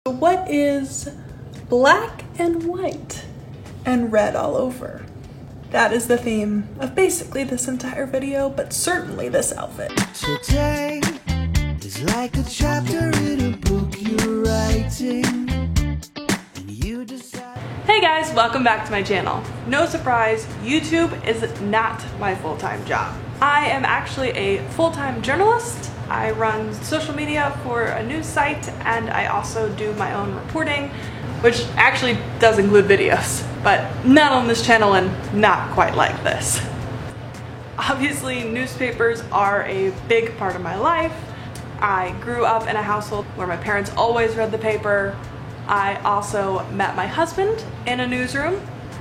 What is black and white and red all over? That is the theme of basically this entire video, but certainly this outfit. Today is like a chapter in a book you're writing, and you decide. Hey guys, welcome back to my channel. No surprise, YouTube is not my full-time job. I am actually a full-time journalist. I run social media for a news site, and I also do my own reporting, which actually does include videos, but not on this channel and not quite like this. Obviously, newspapers are a big part of my life. I grew up in a household where my parents always read the paper. I also met my husband in a newsroom.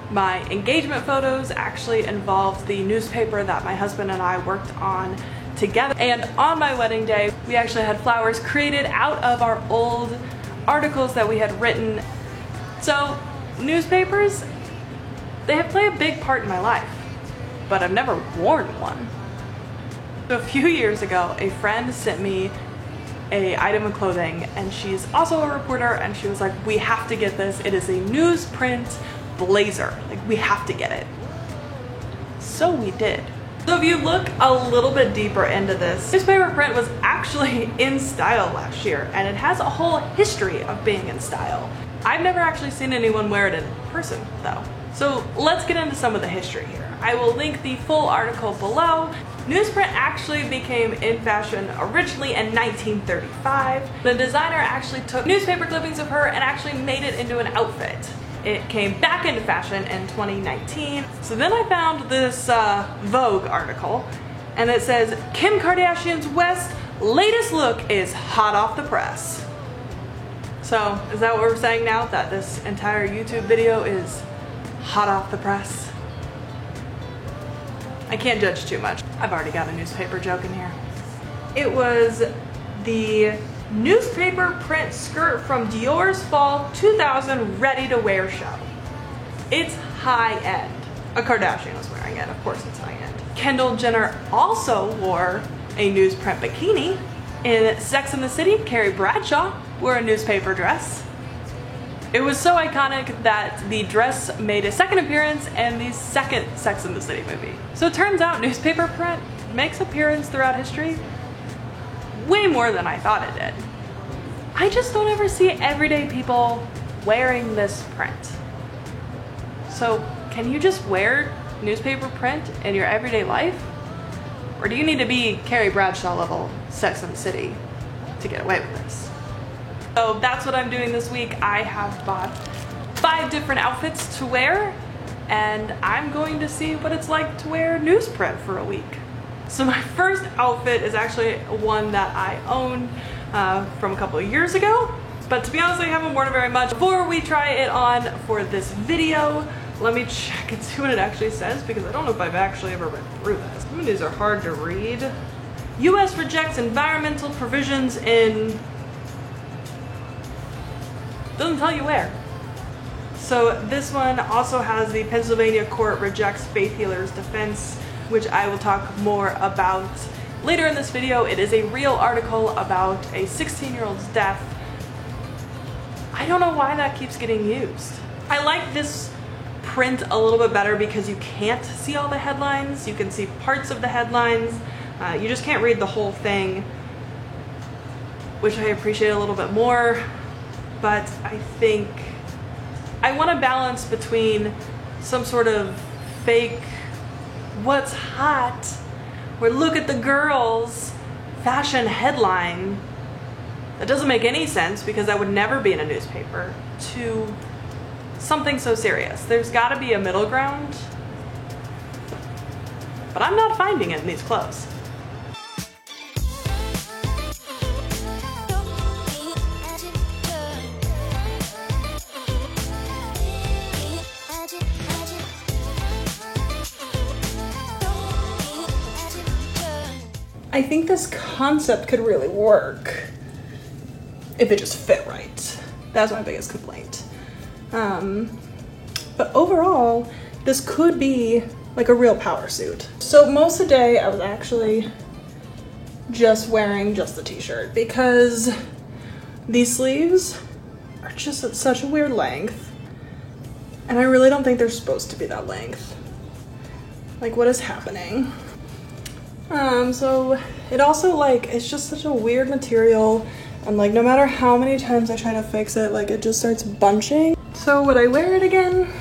My engagement photos actually involved the newspaper that my husband and I worked on together. And on my wedding day, we actually had flowers created out of our old articles that we had written. So newspapers, they have played a big part in my life, but I've never worn one. So a few years ago, a friend sent me an item of clothing, and she's also a reporter, and she was like, we have to get this. It is a newsprint blazer. Like, we have to get it. So we did. So if you look a little bit deeper into this, newspaper print was actually in style last year, and it has a whole history of being in style. I've never actually seen anyone wear it in person though. So let's get into some of the history here. I will link the full article below. Newsprint actually became in fashion originally in 1935. The designer actually took newspaper clippings of her and actually made it into an outfit. It came back into fashion in 2019. So then I found this Vogue article, and it says, Kim Kardashian's West latest look is hot off the press. So is that what we're saying now? That this entire YouTube video is hot off the press? I can't judge too much. I've already got a newspaper joke in here. It was the newspaper print skirt from Dior's Fall 2000 ready-to-wear show. It's high-end. A Kardashian was wearing it, of course it's high-end. Kendall Jenner also wore a newsprint bikini. In Sex and the City, Carrie Bradshaw wore a newspaper dress. It was so iconic that the dress made a second appearance in the second Sex and the City movie. So it turns out newspaper print makes appearance throughout history way more than I thought it did. I just don't ever see everyday people wearing this print. So can you just wear newspaper print in your everyday life? Or do you need to be Carrie Bradshaw level Sex and the City to get away with this? So that's what I'm doing this week. I have bought 5 different outfits to wear, and I'm going to see what it's like to wear newsprint for a week. So my first outfit is actually one that I own from a couple of years ago, but to be honest, I haven't worn it very much. Before we try it on for this video, let me check and see what it actually says, because I don't know if I've actually ever read through this. Some of these are hard to read. U.S. rejects environmental provisions in... doesn't tell you where. So this one also has the Pennsylvania court rejects faith healers defense, which I will talk more about later in this video. It is a real article about a 16-year-old's death. I don't know why that keeps getting used. I like this print a little bit better because you can't see all the headlines. You can see parts of the headlines. You just can't read the whole thing, which I appreciate a little bit more. But I think I want a balance between some sort of fake what's hot, or look at the girls fashion headline that doesn't make any sense because that would never be in a newspaper, to something so serious. There's got to be a middle ground, but I'm not finding it in these clothes. I think this concept could really work if it just fit right. That's my biggest complaint. But overall, this could be like a real power suit. So most of the day I was actually just wearing just the t-shirt because these sleeves It's just at such a weird length. And I really don't think they're supposed to be that length. Like, what is happening? So it also, like, it's just such a weird material, and like no matter how many times I try to fix it, like it just starts bunching. So would I wear it again?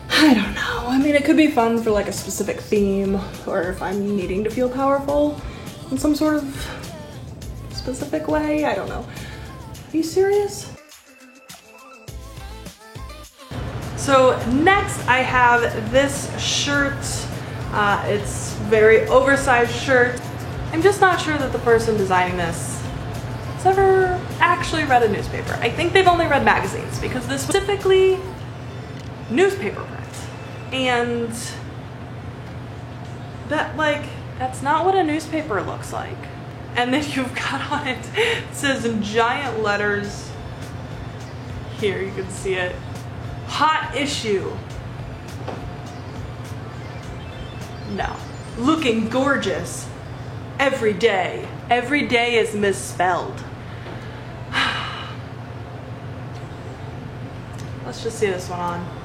I don't know. I mean, it could be fun for like a specific theme, or if I'm needing to feel powerful in some sort of specific way. I don't know. Are you serious? So next I have this shirt. It's very oversized shirt. I'm just not sure that the person designing this has ever actually read a newspaper. I think they've only read magazines, because this specifically newspaper print. And that, like, that's not what a newspaper looks like. And then you've got on it, it says in giant letters, here you can see it, hot issue. No. Looking gorgeous every day. Every day is misspelled. Let's just see this one on.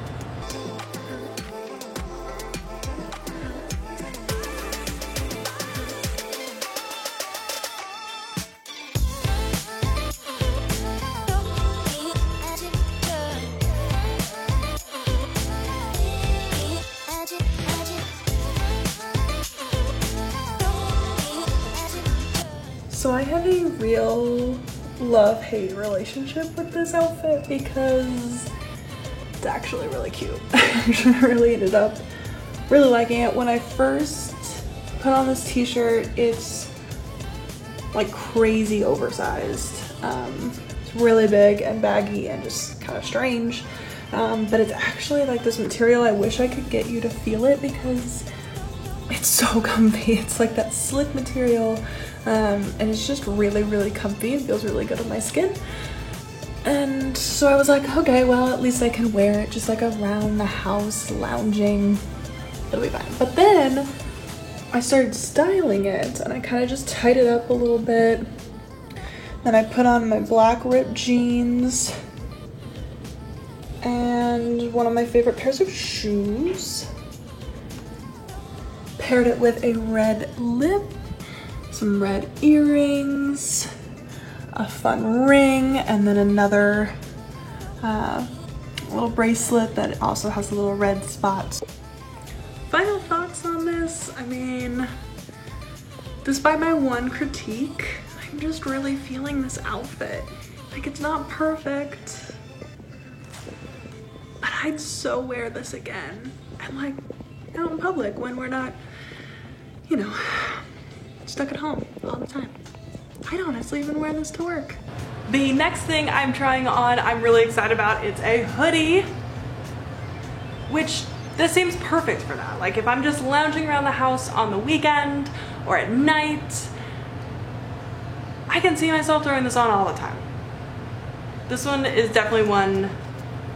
So I have a real love-hate relationship with this outfit because it's actually really cute. I really ended up really liking it. When I first put on this t-shirt, it's like crazy oversized. It's really big and baggy and just kind of strange. But it's actually like this material. I wish I could get you to feel it because it's so comfy. It's like that slick material. And it's just really, really comfy. It feels really good on my skin. And so I was like, okay, well, at least I can wear it just like around the house, lounging. It'll be fine. But then I started styling it and I kind of just tied it up a little bit. Then I put on my black ripped jeans and one of my favorite pairs of shoes. Paired it with a red lip, some red earrings, a fun ring, and then another little bracelet that also has a little red spot. Final thoughts on this, I mean, despite my one critique, I'm just really feeling this outfit. Like, it's not perfect, but I'd so wear this again. And like, out in public when we're not, you know, stuck at home all the time. I'd honestly even wear this to work. The next thing I'm trying on, I'm really excited about. It's a hoodie, which this seems perfect for that. Like if I'm just lounging around the house on the weekend or at night, I can see myself throwing this on all the time. This one is definitely one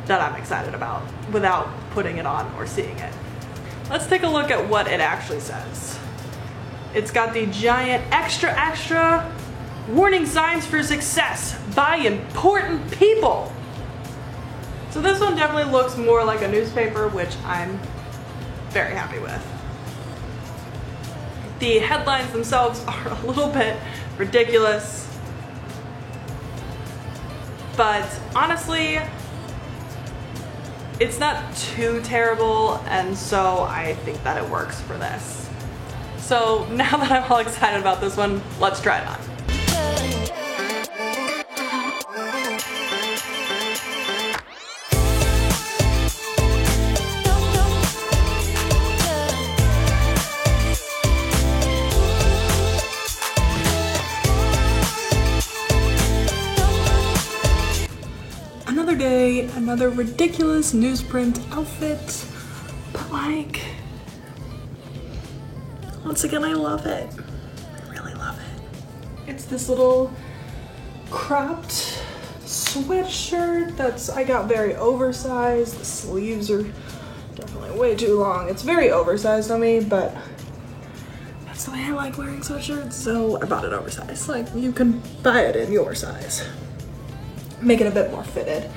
that I'm excited about without putting it on or seeing it. Let's take a look at what it actually says. It's got the giant extra extra warning signs for success by important people. So this one definitely looks more like a newspaper, which I'm very happy with. The headlines themselves are a little bit ridiculous, but honestly, it's not too terrible, and so I think that it works for this. So now that I'm all excited about this one, let's try it on. Another day, another ridiculous newsprint outfit, but like, once again, I love it. I really love it. It's this little cropped sweatshirt I got very oversized. The sleeves are definitely way too long. It's very oversized on me, but that's the way I like wearing sweatshirts, so I bought it oversized. Like, you can buy it in your size. make it a bit more fitted.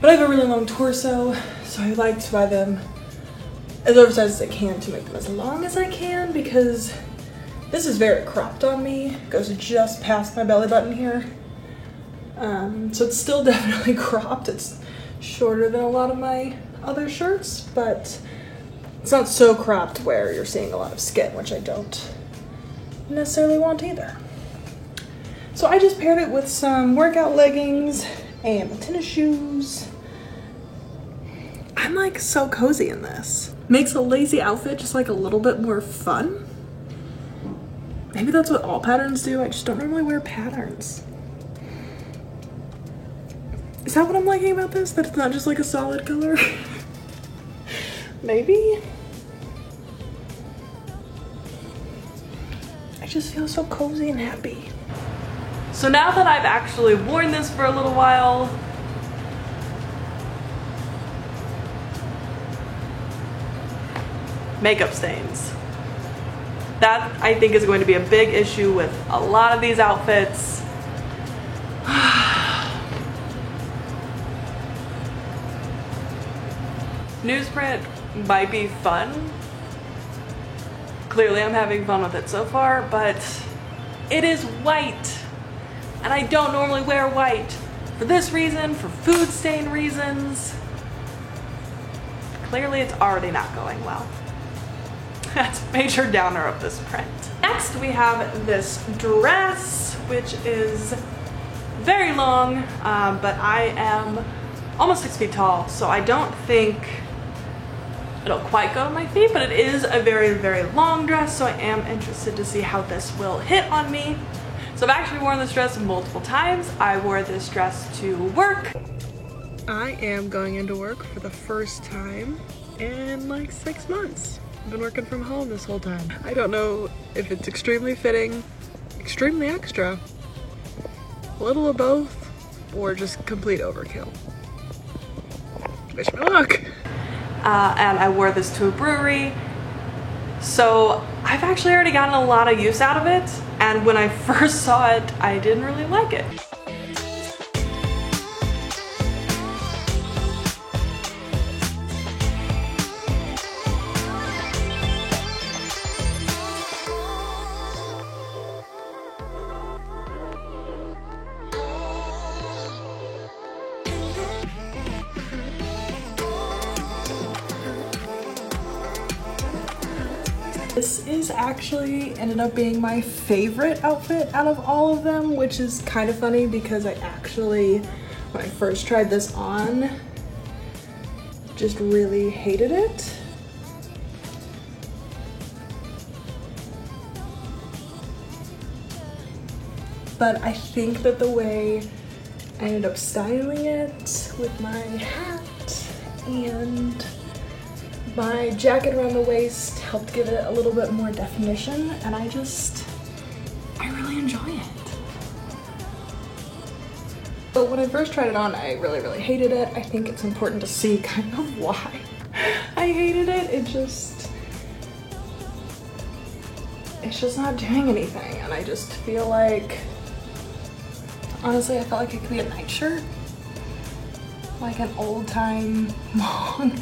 But I have a really long torso, so I like to buy them as oversized as I can to make them as long as I can, because this is very cropped on me. It goes just past my belly button here. So it's still definitely cropped. It's shorter than a lot of my other shirts, but it's not so cropped where you're seeing a lot of skin, which I don't necessarily want either. So I just paired it with some workout leggings and tennis shoes. I'm like so cozy in this. Makes a lazy outfit just like a little bit more fun. Maybe that's what all patterns do. I just don't normally wear patterns. Is that what I'm liking about this? That it's not just like a solid color? Maybe? I just feel so cozy and happy. So now that I've actually worn this for a little while, makeup stains. That, I think, is going to be a big issue with a lot of these outfits. Newsprint might be fun. Clearly I'm having fun with it so far, but it is white. And I don't normally wear white for this reason, for food stain reasons. Clearly it's already not going well. That's a major downer of this print. Next we have this dress, which is very long, but I am almost 6 feet tall, so I don't think it'll quite go to my feet, but it is a very, very long dress, so I am interested to see how this will hit on me. So I've actually worn this dress multiple times. I wore this dress to work. I am going into work for the first time in like 6 months. I've been working from home this whole time. I don't know if it's extremely fitting, extremely extra, a little of both, or just complete overkill. Wish me luck. And I wore this to a brewery. So I've actually already gotten a lot of use out of it. And when I first saw it, I didn't really like it. This is actually ended up being my favorite outfit out of all of them, which is kind of funny because I actually, when I first tried this on, just really hated it. But I think that the way I ended up styling it with my hat and my jacket around the waist helped give it a little bit more definition, and I really enjoy it. But when I first tried it on, I really hated it. I think it's important to see kind of why I hated it. It's just not doing anything, and I just feel like, honestly, I felt like it could be a nightshirt, like an old-time long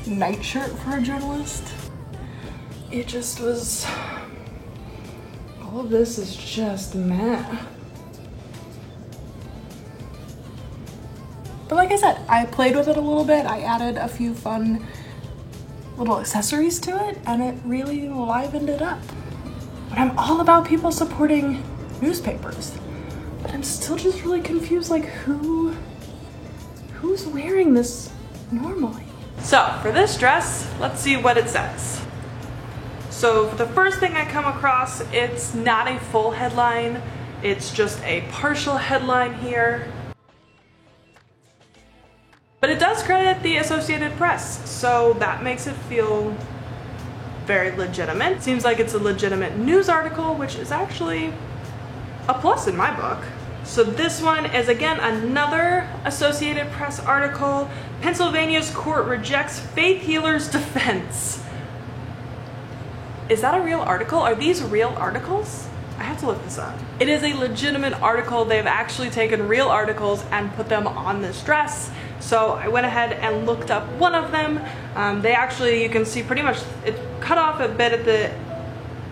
nightshirt for a journalist. It just was, all of this is just meh. But like I said, I played with it a little bit. I added a few fun little accessories to it, and it really livened it up. But I'm all about people supporting newspapers. But I'm still just really confused, like who's wearing this normally? So for this dress, let's see what it says. So for the first thing I come across, it's not a full headline. It's just a partial headline here. But it does credit the Associated Press, so that makes it feel very legitimate. Seems like it's a legitimate news article, which is actually a plus in my book. So this one is again another Associated Press article. Pennsylvania's court rejects faith healer's defense. Is that a real article? Are these real articles? I have to look this up. It is a legitimate article. They've actually taken real articles and put them on this dress. So I went ahead and looked up one of them. They actually, you can see pretty much, it's cut off a bit at the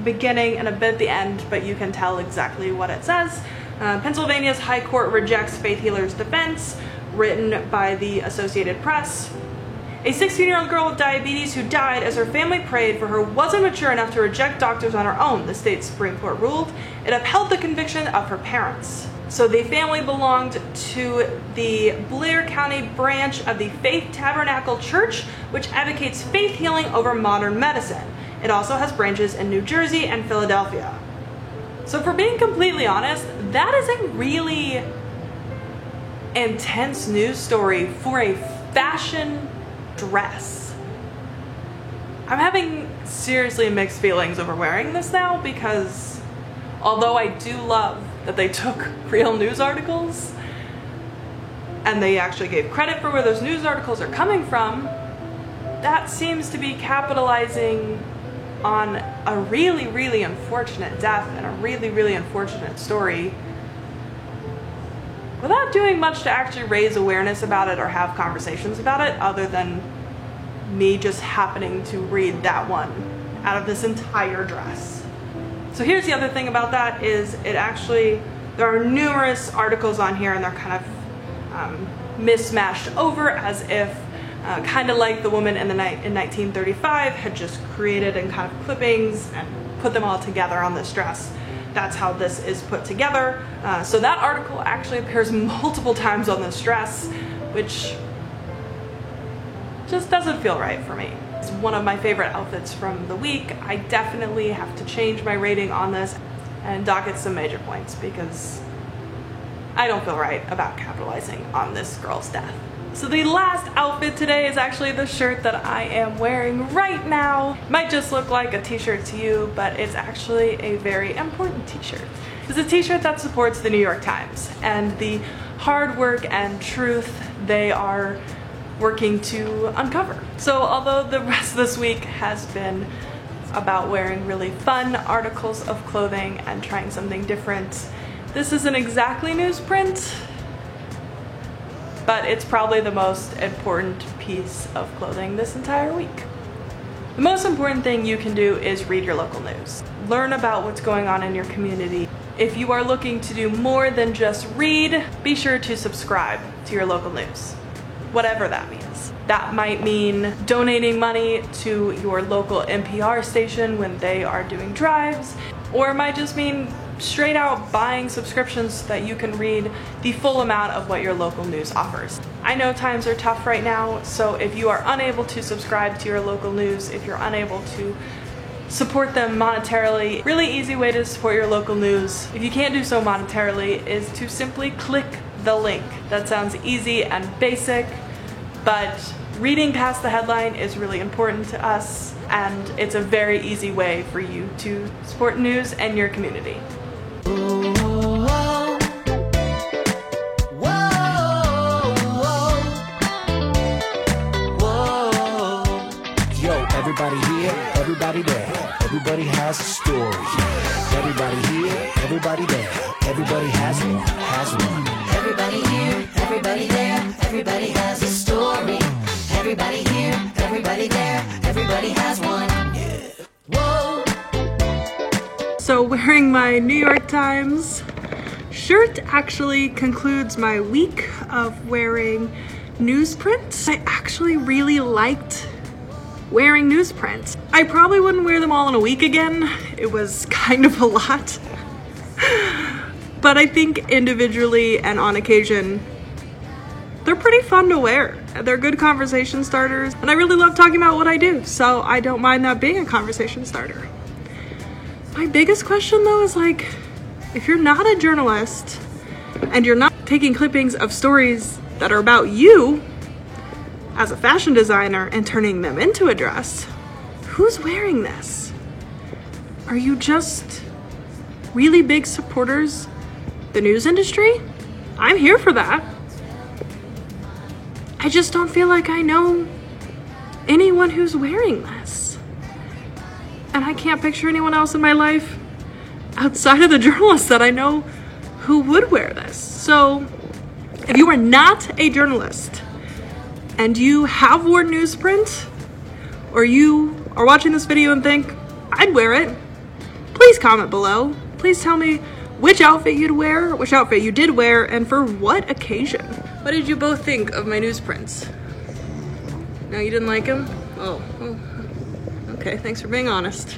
beginning and a bit at the end, but you can tell exactly what it says. Pennsylvania's High Court rejects faith healer's defense, written by the Associated Press. A 16-year-old girl with diabetes who died as her family prayed for her wasn't mature enough to reject doctors on her own, the state Supreme Court ruled. It upheld the conviction of her parents. So the family belonged to the Blair County branch of the Faith Tabernacle Church, which advocates faith healing over modern medicine. It also has branches in New Jersey and Philadelphia. So for being completely honest, that is a really intense news story for a fashion dress. I'm having seriously mixed feelings over wearing this now, because although I do love that they took real news articles and they actually gave credit for where those news articles are coming from, that seems to be capitalizing on a really, really unfortunate death and a really, really unfortunate story without doing much to actually raise awareness about it or have conversations about it, other than me just happening to read that one out of this entire dress. So here's the other thing about that is it actually, there are numerous articles on here and they're kind of mismatched over as if kind of like the woman in 1935 had just created in kind of clippings and put them all together on this dress. That's how this is put together. So that article actually appears multiple times on this dress, which just doesn't feel right for me. It's one of my favorite outfits from the week. I definitely have to change my rating on this and dock it some major points, because I don't feel right about capitalizing on this girl's death. So the last outfit today is actually the shirt that I am wearing right now. Might just look like a t-shirt to you, but it's actually a very important t-shirt. It's a t-shirt that supports the New York Times and the hard work and truth they are working to uncover. So although the rest of this week has been about wearing really fun articles of clothing and trying something different, this isn't exactly newsprint, but it's probably the most important piece of clothing this entire week. The most important thing you can do is read your local news. Learn about what's going on in your community. If you are looking to do more than just read, be sure to subscribe to your local news, whatever that means. That might mean donating money to your local NPR station when they are doing drives, or it might just mean straight out buying subscriptions so that you can read the full amount of what your local news offers. I know times are tough right now, so if you are unable to subscribe to your local news, if you're unable to support them monetarily, really easy way to support your local news, if you can't do so monetarily, is to simply click the link. That sounds easy and basic, but reading past the headline is really important to us, and it's a very easy way for you to support news and your community. Everybody here, everybody there, everybody has a story. Everybody here, everybody there, everybody has one. Everybody here, everybody there, everybody has a story. Everybody here, everybody there, everybody has one. Whoa. So wearing my New York Times shirt actually concludes my week of wearing newsprint. I actually really liked wearing newsprint. I probably wouldn't wear them all in a week again. It was kind of a lot. But I think individually and on occasion, they're pretty fun to wear. They're good conversation starters, and I really love talking about what I do, so I don't mind that being a conversation starter. My biggest question though is, like, if you're not a journalist and you're not taking clippings of stories that are about you as a fashion designer and turning them into a dress, who's wearing this? Are you just really big supporters of the news industry? I'm here for that. I just don't feel like I know anyone who's wearing this. And I can't picture anyone else in my life outside of the journalists that I know who would wear this. So if you are not a journalist and you have worn newsprint, or you are watching this video and think, I'd wear it, please comment below. Please tell me which outfit you'd wear, which outfit you did wear, and for what occasion. What did you both think of my newsprints? No, you didn't like them? Oh, okay, thanks for being honest.